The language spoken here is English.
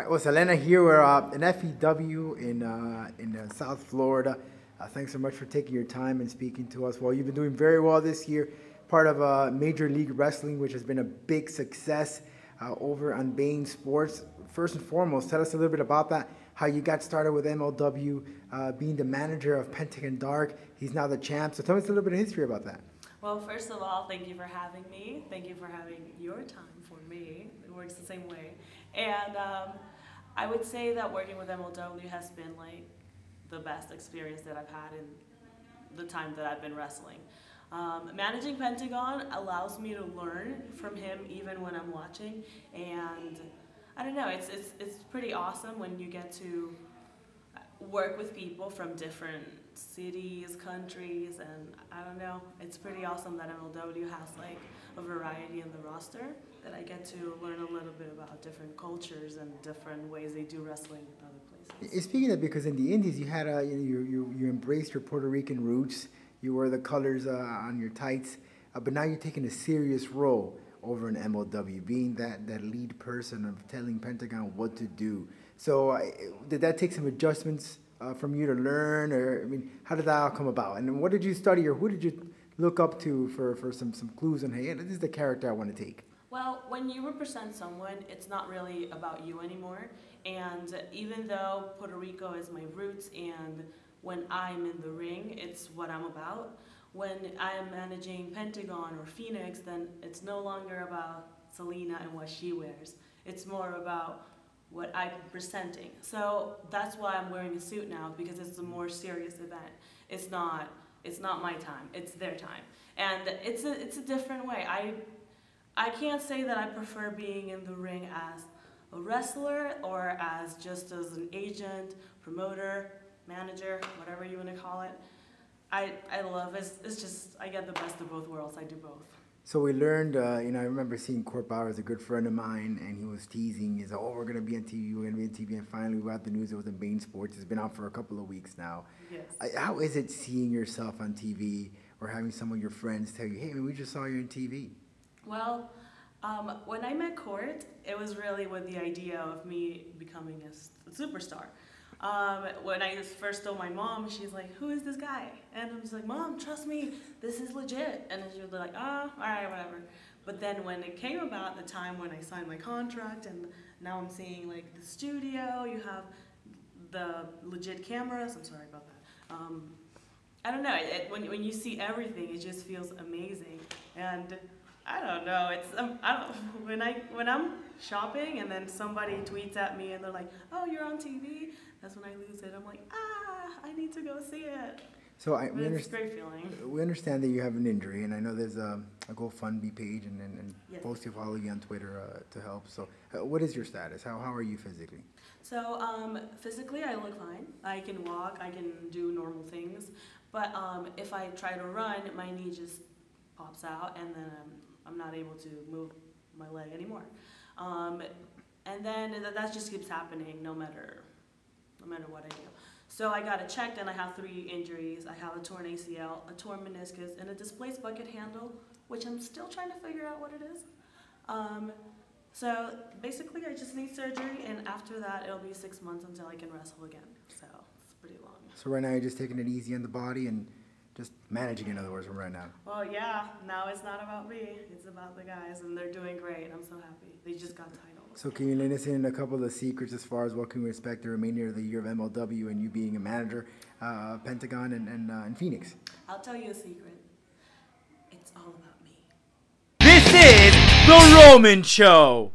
Well, Selena here. We're in FEW in South Florida. Thanks so much for taking your time and speaking to us. Well, you've been doing very well this year. Part of Major League Wrestling, which has been a big success over on Bain Sports. First and foremost, tell us a little bit about that. How you got started with MLW, being the manager of Pentagon Jr. He's now the champ. So tell us a little bit of history about that. Well, first of all, thank you for having me. Thank you for having your time for me. It works the same way. And I would say that working with MLW has been like the best experience that I've had in the time that I've been wrestling. Managing Pentagon allows me to learn from him even when I'm watching, and I don't know, it's pretty awesome when you get to work with people from different cities, countries, and I don't know, it's pretty awesome that MLW has like a variety in the roster that I get to learn a little bit about different cultures and different ways they do wrestling in other places. Speaking of, because in the Indies you had you embraced your Puerto Rican roots. You wore the colors on your tights, but now you're taking a serious role over in MLW, being that lead person of telling Pentagon what to do. So did that take some adjustments from you to learn, or I mean, how did that all come about? And what did you study, or who did you look up to for some clues on, hey, this is the character I want to take? Well, when you represent someone, it's not really about you anymore. And even though Puerto Rico is my roots, and when I'm in the ring, it's what I'm about. When I am managing Pentagon or Phoenix, then it's no longer about Selina and what she wears. It's more about what I'm presenting. So that's why I'm wearing a suit now, because it's a more serious event. It's not my time, it's their time. And it's a different way. I can't say that I prefer being in the ring as a wrestler or as just as an agent, promoter, manager, whatever you want to call it. I love it. It's just, I get the best of both worlds. I do both. So we learned, I remember seeing Court Bauer as a good friend of mine, and he was teasing, he's like, oh, we're going to be on TV, we're going to be on TV, and finally we got the news it was in Bain Sports. It's been out for a couple of weeks now. Yes. How is it seeing yourself on TV, or having some of your friends tell you, hey, we just saw you on TV? Well, when I met Court, it was really with the idea of me becoming a superstar. When I first told my mom, she's like, who is this guy? And I was like, Mom, trust me, this is legit. And then she was like, oh, all right, whatever. But then when it came about the time when I signed my contract, and now I'm seeing like the studio, you have the legit cameras, I'm sorry about that. I don't know, when you see everything, it just feels amazing. And I don't know, it's, when I'm shopping and then somebody tweets at me and they're like, oh, you're on TV? That's when I lose it. I'm like, I need to go see it. So it's a great feeling. We understand that you have an injury, and I know there's a GoFundMe page and yes. Folks who follow you on Twitter to help. So what is your status? How are you physically? So physically I look fine. I can walk, I can do normal things. But if I try to run, my knee just pops out, and then I'm not able to move my leg anymore. And then that just keeps happening no matter what I do. So I got it checked, and I have 3 injuries. I have a torn ACL, a torn meniscus, and a displaced bucket handle, which I'm still trying to figure out what it is. So basically I just need surgery, and after that it'll be 6 months until I can wrestle again. So it's pretty long. So right now you're just taking it easy on the body and just managing, in other words, from right now. Well, yeah, now it's not about me. It's about the guys, and they're doing great. I'm so happy. They just got titles. So can you let us in a couple of secrets as far as what can we expect the remainder of the year of MLW and you being a manager, Pentagon and Phoenix? I'll tell you a secret. It's all about me. This is The Roman Show.